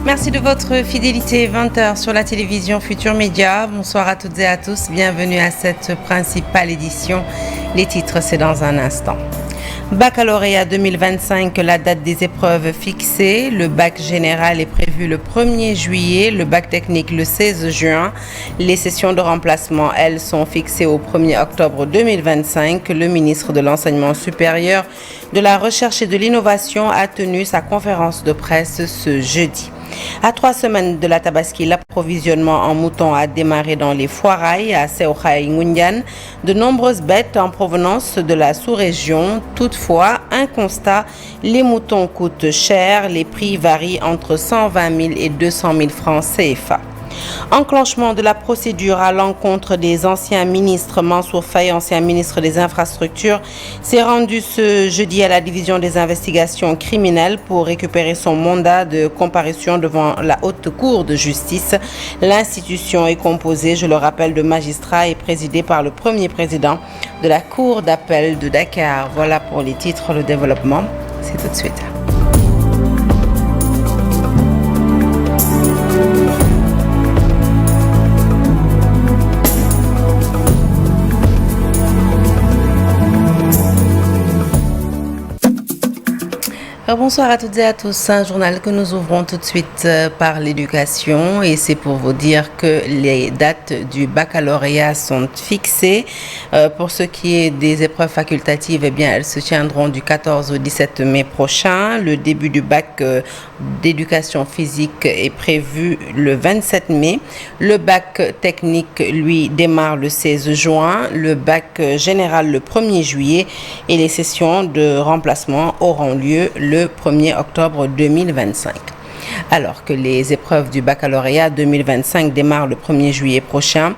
Merci de votre fidélité. 20h sur la télévision Futur Média. Bonsoir à toutes et à tous. Bienvenue à cette principale édition. Les titres, c'est dans un instant. Baccalauréat 2025, la date des épreuves fixée. Le bac général est prévu le 1er juillet, le bac technique le 16 juin. Les sessions de remplacement, elles, sont fixées au 1er octobre 2025. Le ministre de l'Enseignement supérieur, de la Recherche et de l'Innovation a tenu sa conférence de presse ce jeudi. À 3 semaines de la Tabaski, l'approvisionnement en moutons a démarré dans les foirailles à Seokhai Ngoundiane. De nombreuses bêtes en provenance de la sous-région. Toutefois, un constat, les moutons coûtent cher. Les prix varient entre 120 000 et 200 000 francs CFA. Enclenchement de la procédure à l'encontre des anciens ministres. Mansour Faye, ancien ministre des Infrastructures, s'est rendu ce jeudi à la division des investigations criminelles pour récupérer son mandat de comparution devant la Haute Cour de justice. L'institution est composée, je le rappelle, de magistrats et présidée par le premier président de la Cour d'appel de Dakar. Voilà pour les titres, le développement, c'est tout de suite. Bonsoir à toutes et à tous. Un journal que nous ouvrons tout de suite par l'éducation, et c'est pour vous dire que les dates du baccalauréat sont fixées. Pour ce qui est des épreuves facultatives, eh bien, elles se tiendront du 14 au 17 mai prochain. Le début du bac d'éducation physique est prévu le 27 mai. Le bac technique, lui, démarre le 16 juin. Le bac général le 1er juillet et les sessions de remplacement auront lieu le 1er octobre 2025. Alors que les épreuves du baccalauréat 2025 démarrent le 1er juillet prochain,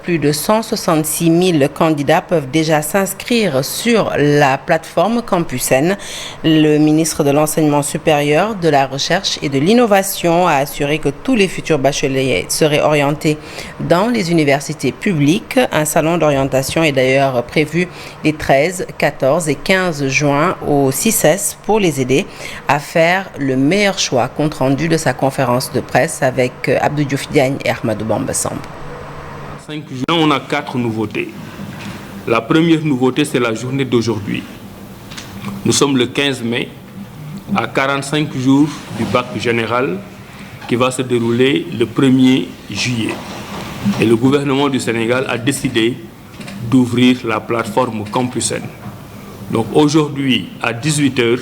plus de 166 000 candidats peuvent déjà s'inscrire sur la plateforme Campusen. Le ministre de l'Enseignement supérieur, de la Recherche et de l'Innovation a assuré que tous les futurs bacheliers seraient orientés dans les universités publiques. Un salon d'orientation est d'ailleurs prévu les 13, 14 et 15 juin au CICES pour les aider à faire le meilleur choix compte rendu de sa conférence de presse avec Abdou Diouf Diagne et Ahmadou Bamba Samb. 5 juin, on a 4 nouveautés. La première nouveauté, c'est la journée d'aujourd'hui. Nous sommes le 15 mai, à 45 jours du bac général qui va se dérouler le 1er juillet. Et le gouvernement du Sénégal a décidé d'ouvrir la plateforme Campusen. Donc aujourd'hui, à 18h,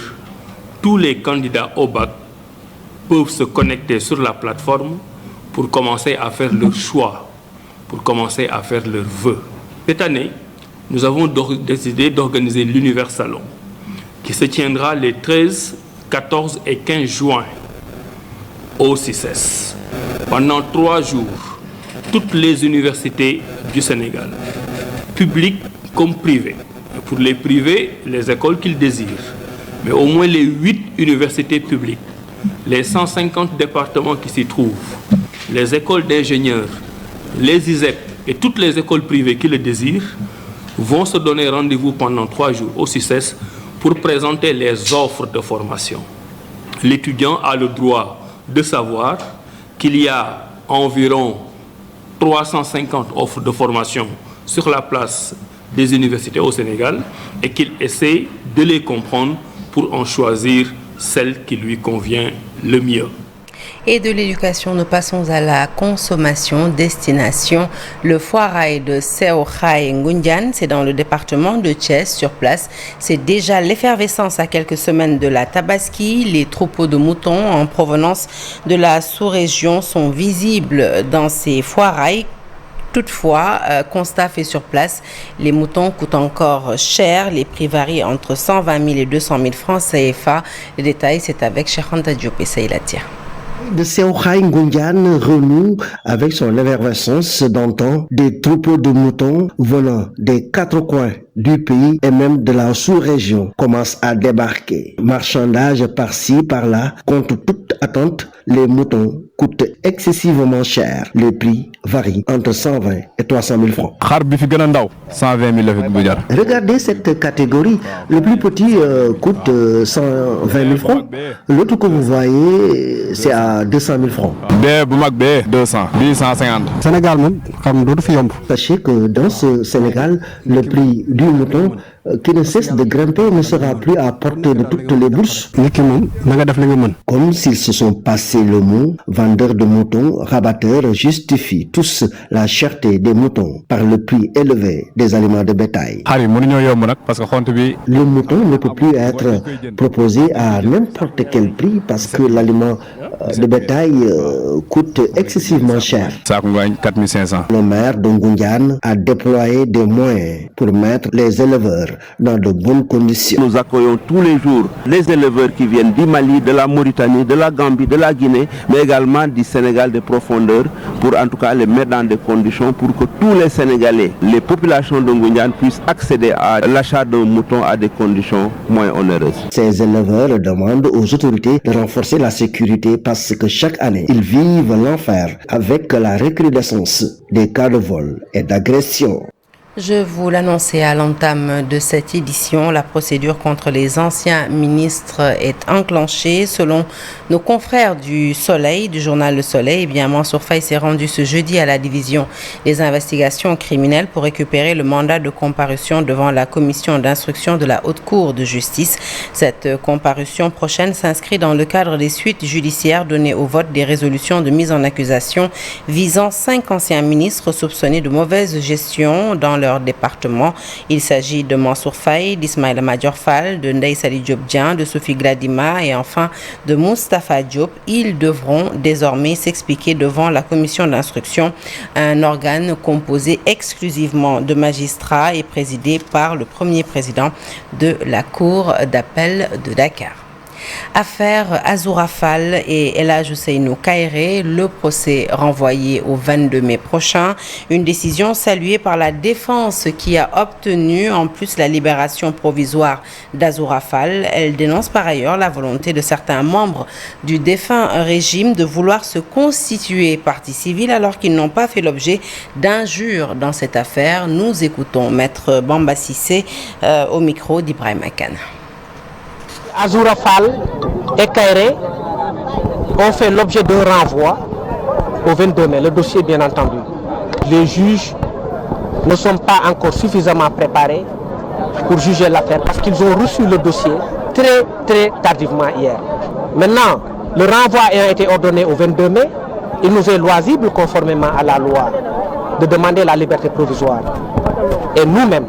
tous les candidats au bac peuvent se connecter sur la plateforme pour commencer à faire leur choix, pour commencer à faire leurs vœux. Cette année, nous avons décidé d'organiser l'Univers Salon, qui se tiendra les 13, 14 et 15 juin au CICES. Pendant 3 jours, toutes les universités du Sénégal, publiques comme privées. Pour les privés, les écoles qu'ils désirent, mais au moins les 8 universités publiques, les 150 départements qui s'y trouvent, les écoles d'ingénieurs, les ISEP et toutes les écoles privées qui le désirent vont se donner rendez-vous pendant 3 jours au CICES pour présenter les offres de formation. L'étudiant a le droit de savoir qu'il y a environ 350 offres de formation sur la place des universités au Sénégal et qu'il essaie de les comprendre pour en choisir celle qui lui convient le mieux. Et de l'éducation, nous passons à la consommation. Destination, le foirail de Seokhai Ngoundiane, c'est dans le département de Thiès. Sur place, c'est déjà l'effervescence à quelques semaines de la Tabaski. Les troupeaux de moutons en provenance de la sous-région sont visibles dans ces foirails. Toutefois, constat fait sur place, les moutons coûtent encore cher. Les prix varient entre 120 000 et 200 000 francs CFA. Les détails, c'est avec Cheikh Anta Diop et Saïlatia. De Seokhai Ngoundiane renoue avec son effervescence d'antan. Des troupeaux de moutons venant des 4 coins du pays et même de la sous-région commencent à débarquer. Marchandage par-ci, par-là, contre toute attente, les moutons coûtent excessivement cher. Les prix varient entre 120 et 300 000 francs. 120 000 Regardez cette catégorie. Le plus petit coûte 120 000 francs. L'autre que vous voyez, c'est à 200 000 francs. 200, 150. Sénégal, Sachez que dans ce Sénégal, le prix du mouton qui ne cesse de grimper ne sera plus à portée de toutes les bourses. Comme s'ils se sont passés le mot, vendeurs de moutons, rabatteurs justifient tous la cherté des moutons par le prix élevé des aliments de bétail. Le mouton ne peut plus être proposé à n'importe quel prix parce que l'aliment de bétail coûte excessivement cher. 4500. Le maire de Ngoundiane a déployé des moyens pour mettre les éleveurs dans de bonnes conditions. Nous accueillons tous les jours les éleveurs qui viennent du Mali, de la Mauritanie, de la Gambie, de la Guinée, mais également du Sénégal de profondeur, pour en tout cas les mettre dans des conditions pour que tous les Sénégalais, les populations de Ngoundiane puissent accéder à l'achat d'un mouton à des conditions moins onéreuses. Ces éleveurs demandent aux autorités de renforcer la sécurité parce que chaque année, ils vivent l'enfer avec la recrudescence des cas de vol et d'agression. Je vous l'annonçais à l'entame de cette édition, la procédure contre les anciens ministres est enclenchée. Selon nos confrères du Soleil, du journal Le Soleil, Mansour Faye s'est rendu ce jeudi à la division des investigations criminelles pour récupérer le mandat de comparution devant la commission d'instruction de la Haute Cour de justice. Cette comparution prochaine s'inscrit dans le cadre des suites judiciaires données au vote des résolutions de mise en accusation visant 5 anciens ministres soupçonnés de mauvaise gestion dans leur département. Il s'agit de Mansour Faye, d'Ismaïla Madior Fall, de Ndeye Saly Diop Dieng, de Sophie Gladima et enfin de Moustapha Diop. Ils devront désormais s'expliquer devant la commission d'instruction, un organe composé exclusivement de magistrats et présidé par le premier président de la Cour d'appel de Dakar. Affaire Azoura Fall et El Hadj Ousseynou Kairé, le procès renvoyé au 22 mai prochain. Une décision saluée par la défense qui a obtenu en plus la libération provisoire d'Azoura Fall. Elle dénonce par ailleurs la volonté de certains membres du défunt régime de vouloir se constituer partie civile alors qu'ils n'ont pas fait l'objet d'injures dans cette affaire. Nous écoutons Maître Bamba Cissé au micro d'Ibrahim Akan. Azoura Fall et Kairé ont fait l'objet d'un renvoi au 22 mai, le dossier bien entendu. Les juges ne sont pas encore suffisamment préparés pour juger l'affaire parce qu'ils ont reçu le dossier très tardivement hier. Maintenant, le renvoi ayant été ordonné au 22 mai, il nous est loisible, conformément à la loi, de demander la liberté provisoire. Et nous-mêmes,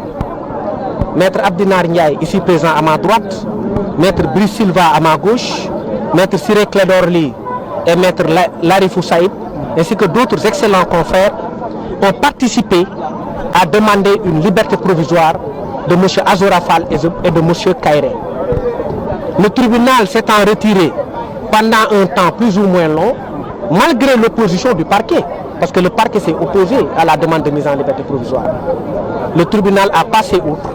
Maître Abdinar Ndiaye, ici présent à ma droite, Maître Brice Silva à ma gauche, Maître Siré Clédorli et Maître Larifou Saïd, ainsi que d'autres excellents confrères, ont participé à demander une liberté provisoire de M. Azoura Fall et de M. Kairé. Le tribunal s'étant retiré pendant un temps plus ou moins long, malgré l'opposition du parquet, parce que le parquet s'est opposé à la demande de mise en liberté provisoire, le tribunal a passé outre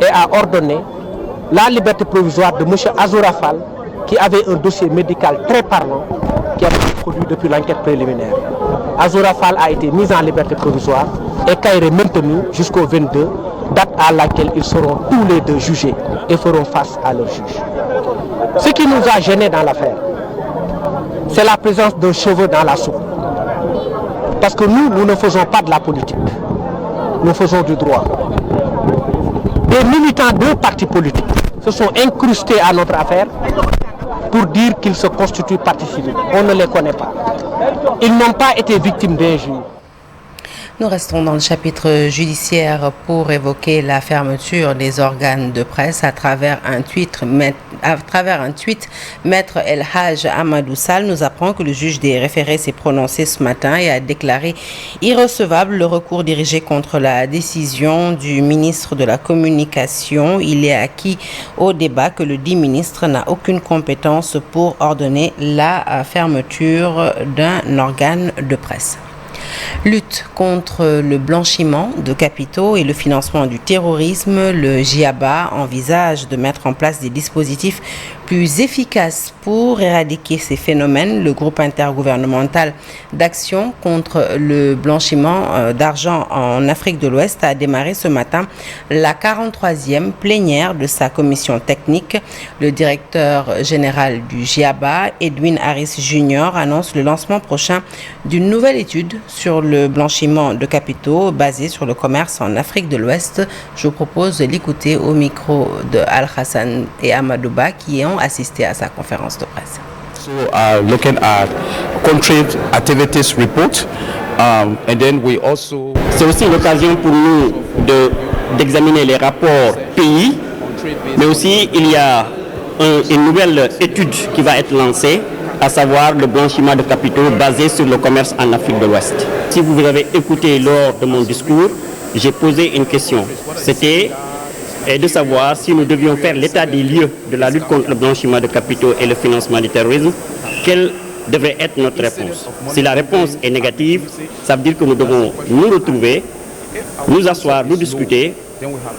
et a ordonné la liberté provisoire de M. Azoura Fall, qui avait un dossier médical très parlant, qui a été produit depuis l'enquête préliminaire. Azoura Fall a été mis en liberté provisoire et Kairé maintenu jusqu'au 22, date à laquelle ils seront tous les deux jugés et feront face à leur juge. Ce qui nous a gênés dans l'affaire, c'est la présence d'un cheveu dans la soupe. Parce que nous ne faisons pas de la politique, nous faisons du droit. Des militants de partis politiques se sont incrustés à notre affaire pour dire qu'ils se constituent partie civile. On ne les connaît pas. Ils n'ont pas été victimes d'injures. Nous restons dans le chapitre judiciaire pour évoquer la fermeture des organes de presse à travers un tweet. Maître El Hadj Amadou Sall nous apprend que le juge des référés s'est prononcé ce matin et a déclaré irrecevable le recours dirigé contre la décision du ministre de la Communication. Il est acquis au débat que le dit ministre n'a aucune compétence pour ordonner la fermeture d'un organe de presse. Lutte contre le blanchiment de capitaux et le financement du terrorisme, le GIABA envisage de mettre en place des dispositifs plus efficaces Pour éradiquer ces phénomènes, le groupe intergouvernemental d'action contre le blanchiment d'argent en Afrique de l'Ouest a démarré ce matin la 43e plénière de sa commission technique. Le directeur général du GIABA, Edwin Harris Jr., annonce le lancement prochain d'une nouvelle étude sur le blanchiment de capitaux basée sur le commerce en Afrique de l'Ouest. Je vous propose de l'écouter au micro de Al-Hassan et Amadouba qui ont assisté à sa conférence de presse. So looking at country activities report, and then we also. C'est aussi l'occasion pour nous d'examiner les rapports pays, mais aussi il y a une nouvelle étude qui va être lancée, à savoir le blanchiment de capitaux basé sur le commerce en Afrique de l'Ouest. Si vous avez écouté lors de mon discours, j'ai posé une question. C'était de savoir si nous devions faire l'état des lieux de la lutte contre le blanchiment de capitaux et le financement du terrorisme, quelle devrait être notre réponse. Si la réponse est négative, ça veut dire que nous devons nous retrouver, nous asseoir, nous discuter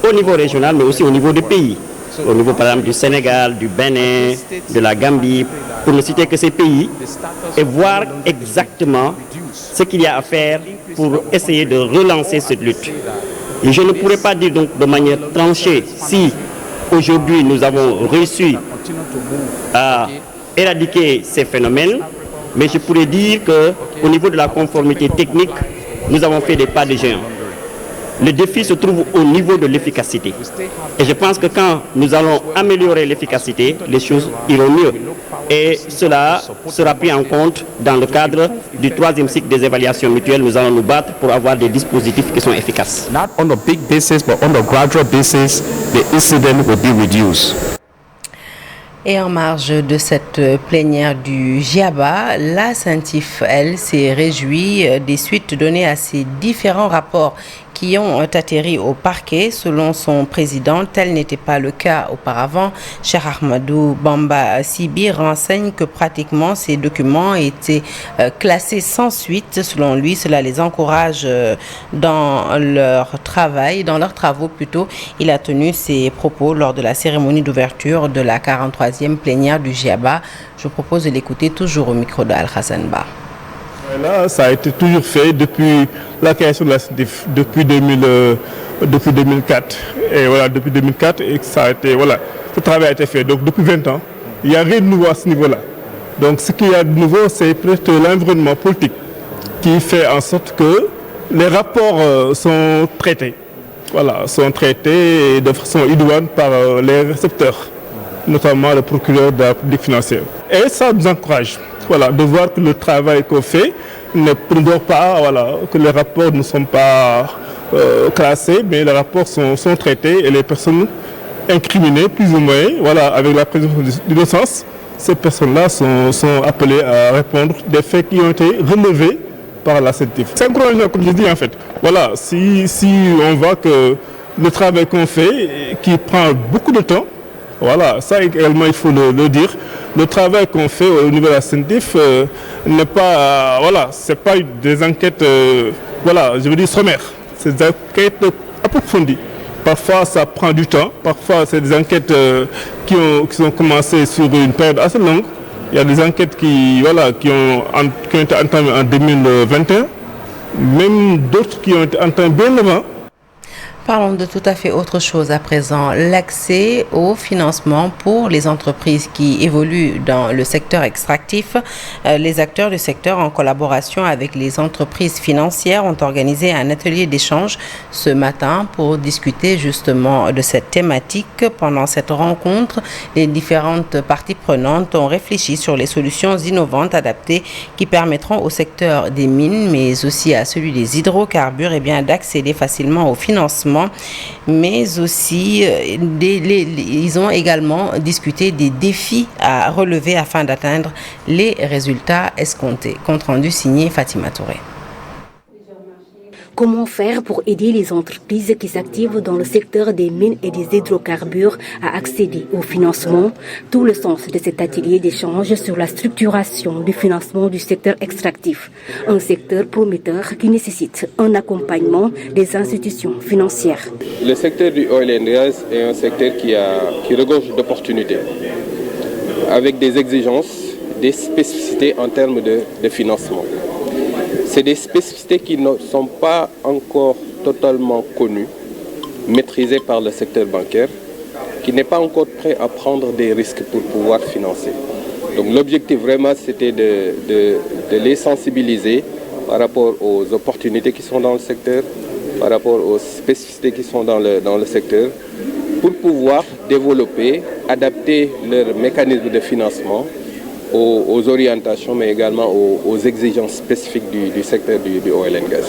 au niveau régional, mais aussi au niveau des pays. Au niveau par exemple du Sénégal, du Bénin, de la Gambie, pour ne citer que ces pays, et voir exactement ce qu'il y a à faire pour essayer de relancer cette lutte. Et je ne pourrais pas dire donc de manière tranchée si aujourd'hui nous avons réussi à éradiquer ces phénomènes, mais je pourrais dire qu'au niveau de la conformité technique, nous avons fait des pas de géant. Le défi se trouve au niveau de l'efficacité. Et je pense que quand nous allons améliorer l'efficacité, les choses iront mieux. Et cela sera pris en compte dans le cadre du 3e cycle des évaluations mutuelles. Nous allons nous battre pour avoir des dispositifs qui sont efficaces. Not on a big basis, but on a gradual basis, the incident will be reduced. Et en marge de cette plénière du GIABA, la CENTIF, elle, s'est réjouie des suites données à ces différents rapports qui ont atterri au parquet. Selon son président, tel n'était pas le cas auparavant. Cheikh Ahmadou Bamba Sibi renseigne que pratiquement ces documents étaient classés sans suite. Selon lui, cela les encourage dans leur travail, dans leurs travaux plutôt. Il a tenu ses propos lors de la cérémonie d'ouverture de la 43e plénière du GIABA. Je vous propose de l'écouter toujours au micro de Al-Hassan Ba. Là, ça a été toujours fait depuis la création de la CENTIF, depuis 2004. Et voilà, depuis 2004, et ça a été, voilà, ce travail a été fait. Donc depuis 20 ans, il n'y a rien de nouveau à ce niveau-là. Donc ce qu'il y a de nouveau, c'est peut-être l'environnement politique qui fait en sorte que les rapports sont traités. Voilà, sont traités de façon idoine par les récepteurs, notamment le procureur de la République financière. Et ça nous encourage. Voilà, de voir que le travail qu'on fait ne dort pas, voilà, que les rapports ne sont pas classés, mais les rapports sont traités et les personnes incriminées, plus ou moins, voilà, avec la présomption d'innocence, ces personnes-là sont appelées à répondre des faits qui ont été relevés par la CENTIF. C'est encourageant, comme je dis en fait. Voilà, si on voit que le travail qu'on fait, qui prend beaucoup de temps, voilà, ça également il faut le dire. Le travail qu'on fait au niveau de la CENTIF n'est pas, voilà, c'est pas des enquêtes, voilà, je veux dire sommaires. C'est des enquêtes approfondies. Parfois ça prend du temps, parfois c'est des enquêtes qui ont commencé sur une période assez longue. Il y a des enquêtes qui ont été entamées en 2021, même d'autres qui ont été entamées bien avant. Parlons de tout à fait autre chose à présent, l'accès au financement pour les entreprises qui évoluent dans le secteur extractif. Les acteurs du secteur, en collaboration avec les entreprises financières, ont organisé un atelier d'échange ce matin pour discuter justement de cette thématique. Pendant cette rencontre, les différentes parties prenantes ont réfléchi sur les solutions innovantes adaptées qui permettront au secteur des mines, mais aussi à celui des hydrocarbures, d'accéder facilement au financement. Mais aussi, ils ont également discuté des défis à relever afin d'atteindre les résultats escomptés. Compte rendu signé Fatima Touré. Comment faire pour aider les entreprises qui s'activent dans le secteur des mines et des hydrocarbures à accéder au financement? Tout le sens de cet atelier d'échange sur la structuration du financement du secteur extractif. Un secteur prometteur qui nécessite un accompagnement des institutions financières. Le secteur du oil and gas est un secteur qui regorge d'opportunités. avec des exigences, des spécificités en termes de financement. C'est des spécificités qui ne sont pas encore totalement connues, maîtrisées par le secteur bancaire, qui n'est pas encore prêt à prendre des risques pour pouvoir financer. Donc l'objectif vraiment c'était de les sensibiliser par rapport aux opportunités qui sont dans le secteur, par rapport aux spécificités qui sont dans le secteur, pour pouvoir développer, adapter leurs mécanismes de financement aux orientations, mais également aux exigences spécifiques du secteur du oil and gas.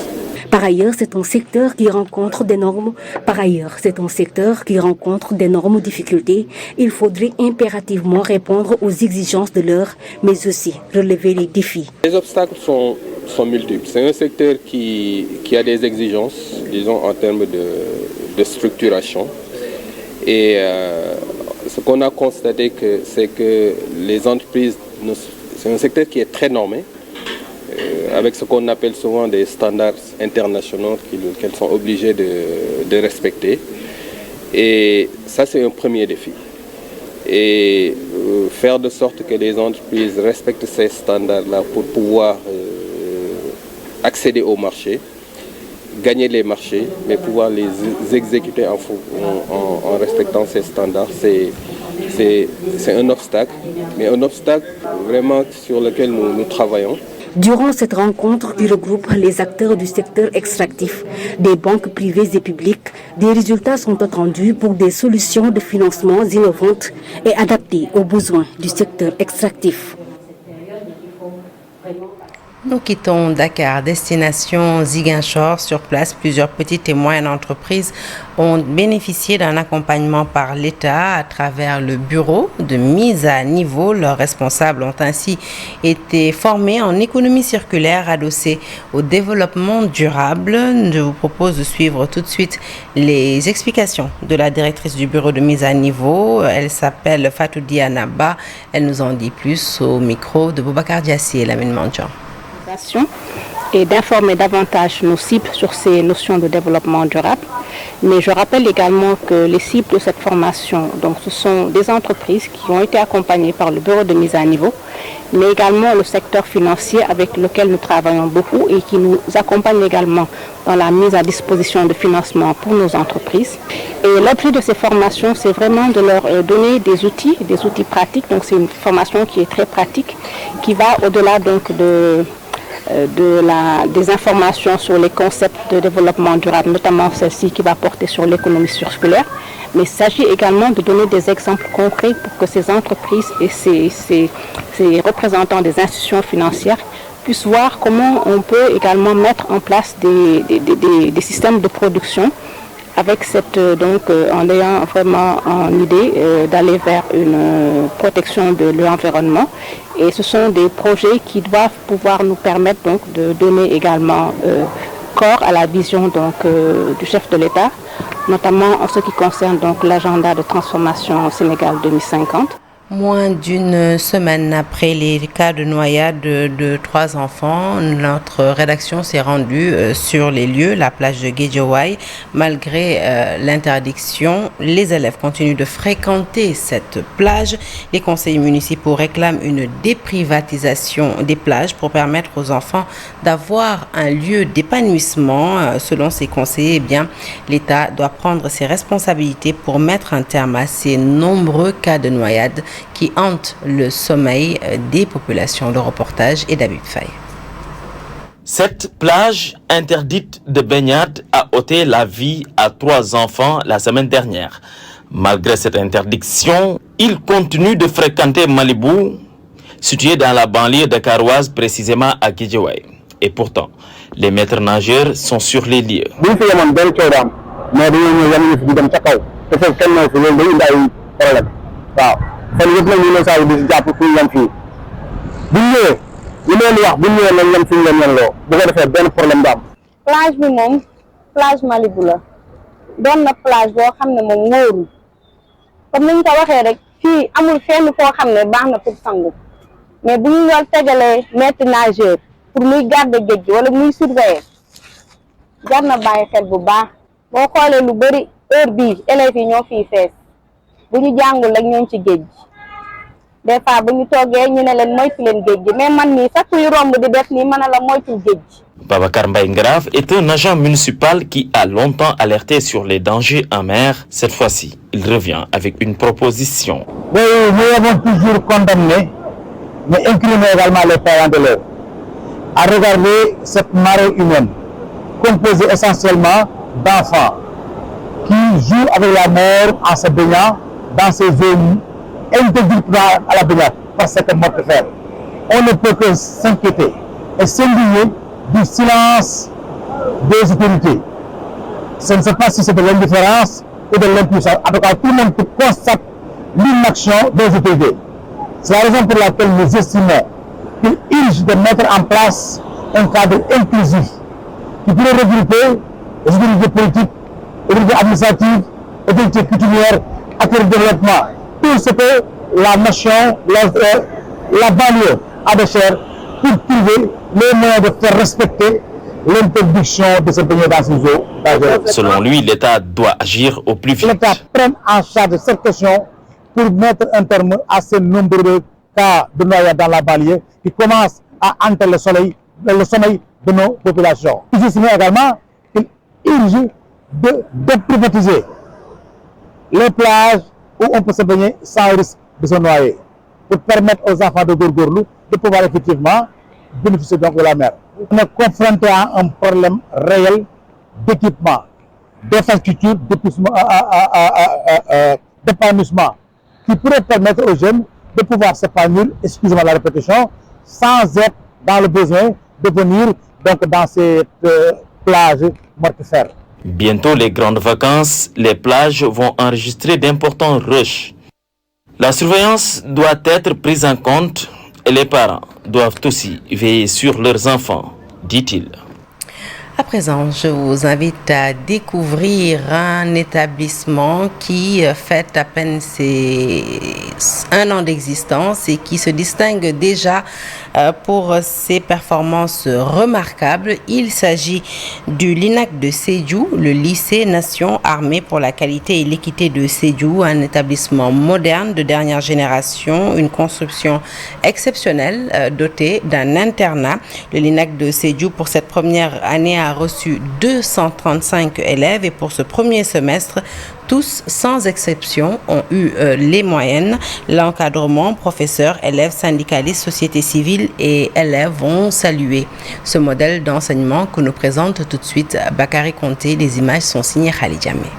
Par ailleurs, c'est un secteur qui rencontre d'énormes difficultés. Il faudrait impérativement répondre aux exigences de l'heure, mais aussi relever les défis. Les obstacles sont multiples. C'est un secteur qui a des exigences, disons, en termes de structuration. Et ce qu'on a constaté, c'est que les entreprises, c'est un secteur qui est très normé, avec ce qu'on appelle souvent des standards internationaux qu'elles sont obligées de respecter. Et ça, c'est un premier défi. Et faire de sorte que les entreprises respectent ces standards-là pour pouvoir accéder au marché, gagner les marchés, mais pouvoir les exécuter en respectant ces standards, c'est un obstacle, mais un obstacle vraiment sur lequel nous travaillons. Durant cette rencontre qui regroupe les acteurs du secteur extractif, des banques privées et publiques, des résultats sont attendus pour des solutions de financement innovantes et adaptées aux besoins du secteur extractif. Nous quittons Dakar, destination Ziguinchor. Sur place, plusieurs petites et moyennes entreprises ont bénéficié d'un accompagnement par l'État à travers le bureau de mise à niveau. Leurs responsables ont ainsi été formés en économie circulaire adossée au développement durable. Je vous propose de suivre tout de suite les explications de la directrice du bureau de mise à niveau. Elle s'appelle Fatou Dianaba. Elle nous en dit plus au micro de Boubacar Diassi et Lamine Mandjan. Et d'informer davantage nos cibles sur ces notions de développement durable. Mais je rappelle également que les cibles de cette formation, donc ce sont des entreprises qui ont été accompagnées par le bureau de mise à niveau, mais également le secteur financier avec lequel nous travaillons beaucoup et qui nous accompagne également dans la mise à disposition de financement pour nos entreprises. Et l'objet de ces formations, c'est vraiment de leur donner des outils pratiques. Donc c'est une formation qui est très pratique, qui va au-delà donc des informations sur les concepts de développement durable, notamment celle-ci qui va porter sur l'économie circulaire. Mais il s'agit également de donner des exemples concrets pour que ces entreprises et ces représentants des institutions financières puissent voir comment on peut également mettre en place des systèmes de production avec en ayant vraiment en idée d'aller vers une protection de l'environnement. Et ce sont des projets qui doivent pouvoir nous permettre donc de donner également corps à la vision du chef de l'État, notamment en ce qui concerne donc l'agenda de transformation au Sénégal 2050. Moins d'une semaine après les cas de noyade de 3 enfants, notre rédaction s'est rendue sur les lieux, la plage de Guédiawaye. Malgré l'interdiction, les élèves continuent de fréquenter cette plage. Les conseillers municipaux réclament une déprivatisation des plages pour permettre aux enfants d'avoir un lieu d'épanouissement. Selon ces conseillers, l'État doit prendre ses responsabilités pour mettre un terme à ces nombreux cas de noyade qui hantent le sommeil des populations. Le reportage est d'Habib Faye. Cette plage interdite de baignade a ôté la vie à 3 enfants la semaine dernière. Malgré cette interdiction, ils continuent de fréquenter Malibu, situé dans la banlieue dakaroise, précisément à Guédiawaye. Et pourtant, les maîtres nageurs sont sur les lieux. plage bi moom plage Malibu la doon na plage boo xam ne moom wóorul comme ni ñu ko waxee rek fii amul fenn foo xam ne baax na pour sangu mais bu ñu war tegalee maître nageur pour muy garder géej gi wala muy surveiller jar na bàyyi xel bu baax boo xoolee lu bëri heure bii élèves yi ñoo fiy fees bu ñu jàngul rek ñoom ci géej gi des fois bu ñu toogee ñu ne leen moytu leen géej gi mais man mii sax kuy romb di def nii mën a la moytu géej gi. Babacar Mbaye Ngraf est un agent municipal qui a longtemps alerté sur les dangers en mer. Cette fois-ci, il revient avec une proposition. Oui, nous avons toujours condamné, mais incriminé également les parents d'élèves à regarder cette marée humaine composée essentiellement d'enfants qui jouent avec la mer en se baignant dans ces zones interdites à la baignade par cette mortifère. On ne peut que s'inquiéter et s'indigner du silence des autorités. Je ne sais pas si c'est de l'indifférence ou de l'impuissance. En tout cas, tout le monde constate l'inaction des autorités. C'est la raison pour laquelle nous estimons qu'il urge de mettre en place un cadre inclusif qui pourrait regrouper les autorités politiques, les autorités administratives, les autorités coutumières, acteurs de développement, tout ce que la nation, la banlieue a de cher pour trouver les moyens de faire respecter l'interdiction de se baigner dans ces eaux. Selon lui, l'État doit agir au plus vite. L'État prenne en charge cette question pour mettre un terme à ces nombreux cas de noyades dans la banlieue qui commencent à hanter le sommeil de nos populations. Il estime également qu'il urge de privatiser les plages où on peut se baigner sans risque de se noyer pour permettre aux enfants de Gourgourlou de pouvoir effectivement bénéficier donc de la mer. On est confronté à un problème réel d'équipement, d'infrastructure, d'épanouissement qui pourrait permettre aux jeunes de pouvoir s'épanouir, excusez-moi la répétition, sans être dans le besoin de venir donc dans ces plages mortifères. Bientôt les grandes vacances, les plages vont enregistrer d'importants rushs. La surveillance doit être prise en compte et les parents doivent aussi veiller sur leurs enfants, dit-il. À présent, je vous invite à découvrir un établissement qui fête à peine ses 1 an d'existence et qui se distingue déjà pour ses performances remarquables. Il s'agit du LINAC de Sédhiou, le lycée Nation Armée pour la qualité et l'équité de Sédhiou, un établissement moderne de dernière génération, une construction exceptionnelle dotée d'un internat. Le LINAC de Sédhiou pour cette première année a reçu 235 élèves et pour ce premier semestre, tous sans exception ont eu les moyennes. L'encadrement, professeurs, élèves, syndicalistes, société civile et élèves ont salué ce modèle d'enseignement que nous présente tout de suite Bakary Conté. Les images sont signées Khali Djamé.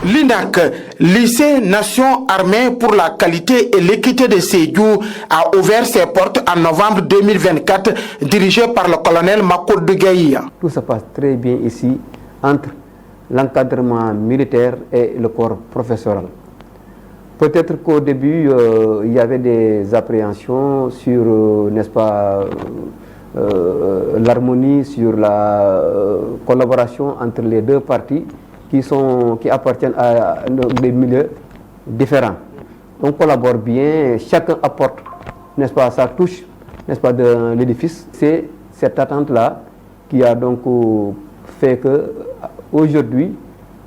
L'INAC, lycée Nation Armée pour la qualité et l'équité de Sédhiou, a ouvert ses portes en novembre 2024, dirigé par le colonel Makoudou Gaï. Tout se passe très bien ici entre l'encadrement militaire et le corps professoral. Peut-être qu'au début, il y avait des appréhensions sur, n'est-ce pas, l'harmonie, sur la collaboration entre les deux parties qui appartiennent à des milieux différents. On collabore bien, chacun apporte, n'est-ce pas, sa touche, n'est-ce pas, de l'édifice. C'est cette attente-là qui a donc fait que aujourd'hui,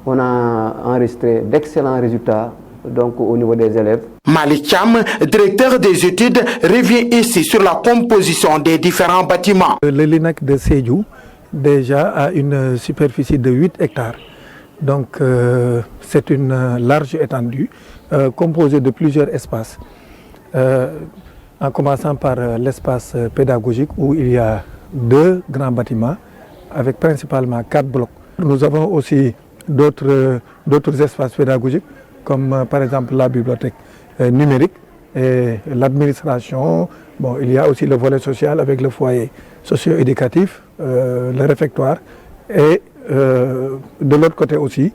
on a enregistré d'excellents résultats donc, au niveau des élèves. Malik Cham, directeur des études, revient ici sur la composition des différents bâtiments. Le LINAC de Sédhiou déjà a une superficie de 8 hectares. Donc c'est une large étendue composée de plusieurs espaces. En commençant par l'espace pédagogique où il y a 2 grands bâtiments avec principalement 4 blocs. Nous avons aussi d'autres espaces pédagogiques comme par exemple la bibliothèque numérique et l'administration. Bon, il y a aussi le volet social avec le foyer socio-éducatif, le réfectoire et de l'autre côté aussi,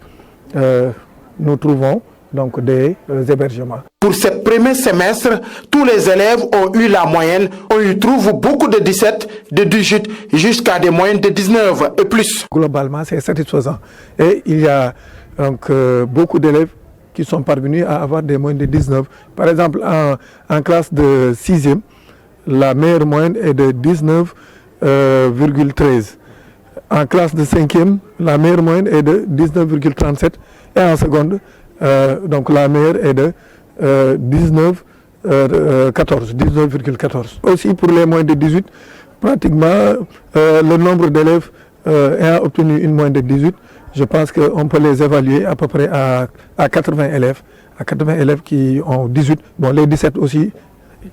nous trouvons donc des hébergements. Pour ce premier semestre, tous les élèves ont eu la moyenne. On y trouve beaucoup de 17, de 18 jusqu'à des moyennes de 19 et plus. Globalement, c'est satisfaisant. Et il y a donc beaucoup d'élèves qui sont parvenus à avoir des moyennes de 19. Par exemple, en classe de 6e, la meilleure moyenne est de 19,13. En classe de 5e, la meilleure moyenne est de 19,37 et en seconde, donc la meilleure est de 19,14. Aussi pour les moins de 18, pratiquement le nombre d'élèves ayant obtenu une moyenne de 18, je pense qu'on peut les évaluer à peu près à 80 élèves. À 80 élèves qui ont 18, bon les 17 aussi,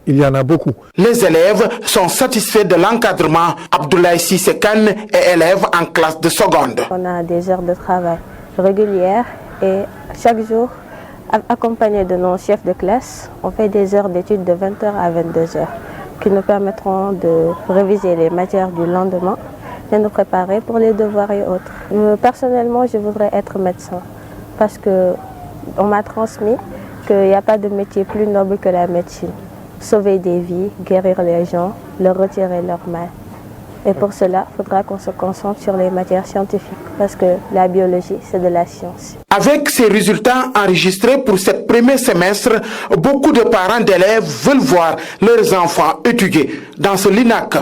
il y en a beaucoup. Les élèves sont satisfaits de l'encadrement. Abdoulaye Sissekan est élève en classe de seconde. On a des heures de travail régulières et chaque jour, accompagné de nos chefs de classe, on fait des heures d'études de 20h à 22h qui nous permettront de réviser les matières du lendemain et nous préparer pour les devoirs et autres. Personnellement, je voudrais être médecin parce qu'on m'a transmis qu'il n'y a pas de métier plus noble que la médecine. Sauver des vies, guérir les gens, leur retirer leurs mal. Et pour cela, il faudra qu'on se concentre sur les matières scientifiques parce que la biologie, c'est de la science. Avec ces résultats enregistrés pour ce premier semestre, beaucoup de parents d'élèves veulent voir leurs enfants étudier dans ce LINAC.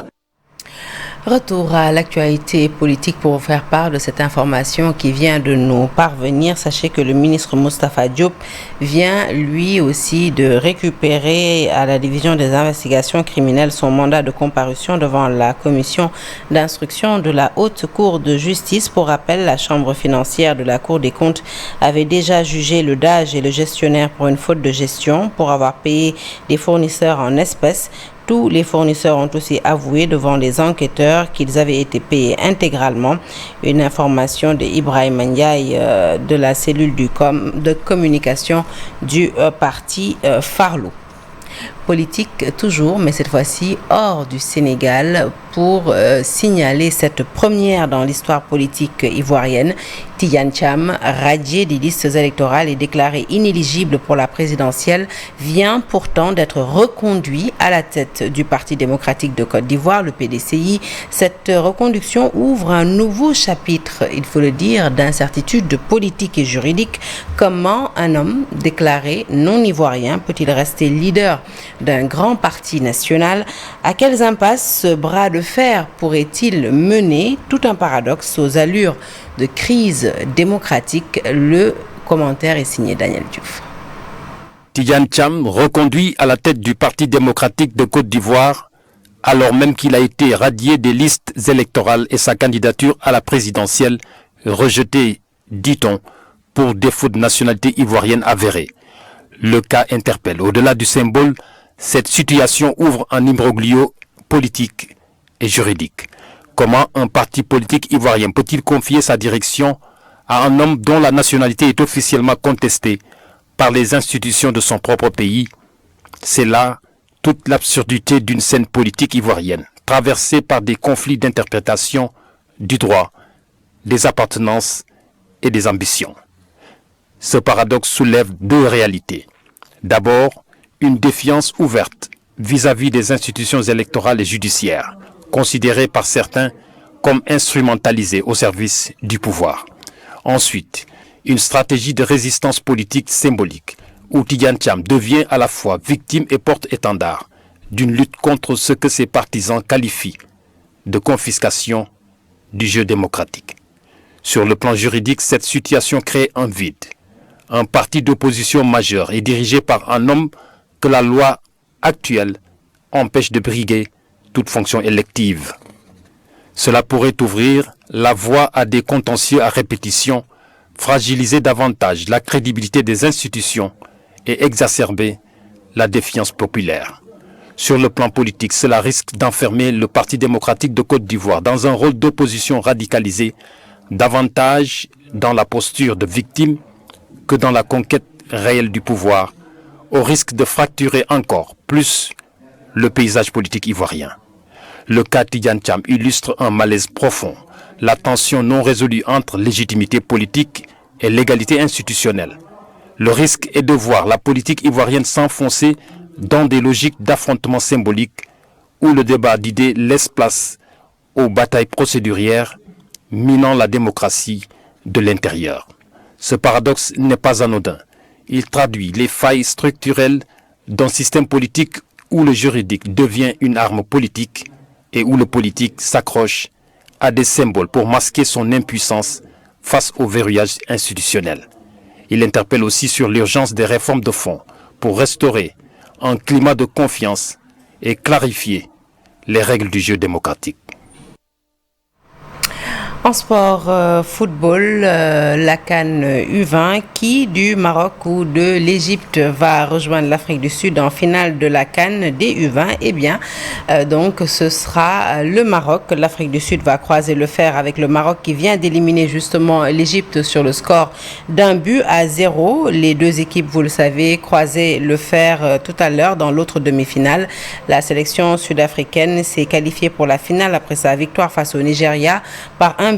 Retour à l'actualité politique pour vous faire part de cette information qui vient de nous parvenir. Sachez que le ministre Moustapha Diop vient lui aussi de récupérer à la division des investigations criminelles son mandat de comparution devant la commission d'instruction de la Haute Cour de justice. Pour rappel, la chambre financière de la Cour des comptes avait déjà jugé le DAGE et le gestionnaire pour une faute de gestion pour avoir payé des fournisseurs en espèces. Tous les fournisseurs ont aussi avoué devant les enquêteurs qu'ils avaient été payés intégralement. Une information de Ibrahim Ndiaye de la cellule de communication du parti Farlou. Politique toujours, mais cette fois-ci hors du Sénégal, pour signaler cette première dans l'histoire politique ivoirienne. Tidiane Cham, radié des listes électorales et déclaré inéligible pour la présidentielle, vient pourtant d'être reconduit à la tête du Parti démocratique de Côte d'Ivoire, le PDCI. Cette reconduction ouvre un nouveau chapitre, il faut le dire, d'incertitude politique et juridique. Comment un homme déclaré non ivoirien peut-il rester leader d'un grand parti national? À quelles impasses ce bras de fer pourrait-il mener? Tout un paradoxe aux allures de crise démocratique. Le commentaire est signé Daniel Diouf. Tidiane Cham, reconduit à la tête du Parti démocratique de Côte d'Ivoire, alors même qu'il a été radié des listes électorales et sa candidature à la présidentielle rejetée, dit-on, pour défaut de nationalité ivoirienne avérée. Le cas interpelle. Au-delà du symbole, cette situation ouvre un imbroglio politique et juridique. Comment un parti politique ivoirien peut-il confier sa direction à un homme dont la nationalité est officiellement contestée par les institutions de son propre pays? C'est là toute l'absurdité d'une scène politique ivoirienne, traversée par des conflits d'interprétation du droit, des appartenances et des ambitions. Ce paradoxe soulève deux réalités. D'abord, une défiance ouverte vis-à-vis des institutions électorales et judiciaires, considérées par certains comme instrumentalisées au service du pouvoir. Ensuite, une stratégie de résistance politique symbolique, où Tidiane Cham devient à la fois victime et porte-étendard d'une lutte contre ce que ses partisans qualifient de confiscation du jeu démocratique. Sur le plan juridique, cette situation crée un vide. Un parti d'opposition majeur est dirigé par un homme que la loi actuelle empêche de briguer toute fonction élective. Cela pourrait ouvrir la voie à des contentieux à répétition, fragiliser davantage la crédibilité des institutions et exacerber la défiance populaire. Sur le plan politique, cela risque d'enfermer le Parti démocratique de Côte d'Ivoire dans un rôle d'opposition radicalisé, davantage dans la posture de victime que dans la conquête réelle du pouvoir, au risque de fracturer encore plus le paysage politique ivoirien. Le cas Tidiane Cham illustre un malaise profond, la tension non résolue entre légitimité politique et légalité institutionnelle. Le risque est de voir la politique ivoirienne s'enfoncer dans des logiques d'affrontement symbolique où le débat d'idées laisse place aux batailles procédurières minant la démocratie de l'intérieur. Ce paradoxe n'est pas anodin. Il traduit les failles structurelles d'un système politique où le juridique devient une arme politique et où le politique s'accroche à des symboles pour masquer son impuissance face au verrouillage institutionnel. Il interpelle aussi sur l'urgence des réformes de fond pour restaurer un climat de confiance et clarifier les règles du jeu démocratique. En sport, football, la CAN U20 qui du Maroc ou de l'Égypte va rejoindre l'Afrique du Sud en finale de la CAN des U20. Eh bien, donc ce sera le Maroc. L'Afrique du Sud va croiser le fer avec le Maroc qui vient d'éliminer justement l'Égypte sur le score d'1-0. Les deux équipes, vous le savez, croisaient le fer tout à l'heure dans l'autre demi-finale. La sélection sud-africaine s'est qualifiée pour la finale après sa victoire face au Nigeria par 1-0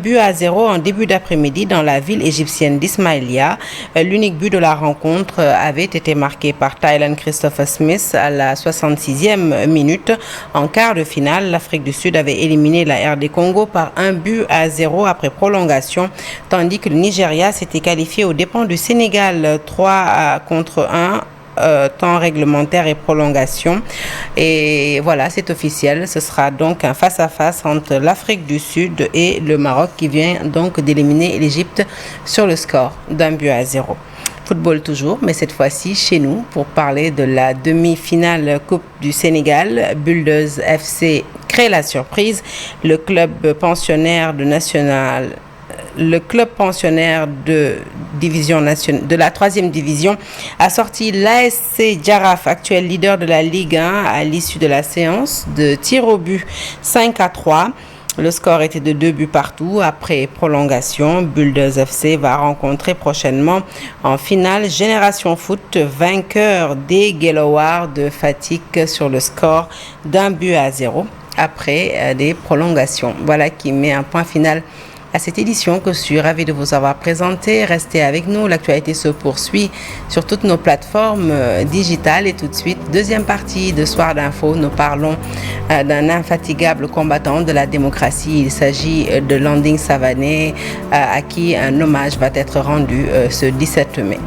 en début d'après-midi dans la ville égyptienne d'Ismaïlia. L'unique but de la rencontre avait été marqué par Tylan Christopher Smith à la 66e minute. En quart de finale, l'Afrique du Sud avait éliminé la RD Congo par 1-0 après prolongation, tandis que le Nigeria s'était qualifié aux dépens du Sénégal 3-1. Temps réglementaire et prolongation. Et voilà, c'est officiel. Ce sera donc un face-à-face entre l'Afrique du Sud et le Maroc qui vient donc d'éliminer l'Égypte sur le score d'1-0. Football toujours, mais cette fois-ci chez nous pour parler de la demi-finale Coupe du Sénégal. Builders FC crée la surprise. Le club pensionnaire de la 3e division a sorti l'ASC Jaraaf, actuel leader de la Ligue 1, à l'issue de la séance de tir au but 5-3. Le score était de 2 buts partout. Après prolongation, Builders FC va rencontrer prochainement en finale Génération Foot, vainqueur des Guelwaars de Fatick sur le score d'1-0 après des prolongations. Voilà qui met un point final à cette édition que je suis ravie de vous avoir présentée. Restez avec nous, l'actualité se poursuit sur toutes nos plateformes digitales et tout de suite, deuxième partie de Soir d'Info, nous parlons d'un infatigable combattant de la démocratie. Il s'agit de Landing Savané à qui un hommage va être rendu ce 17 mai.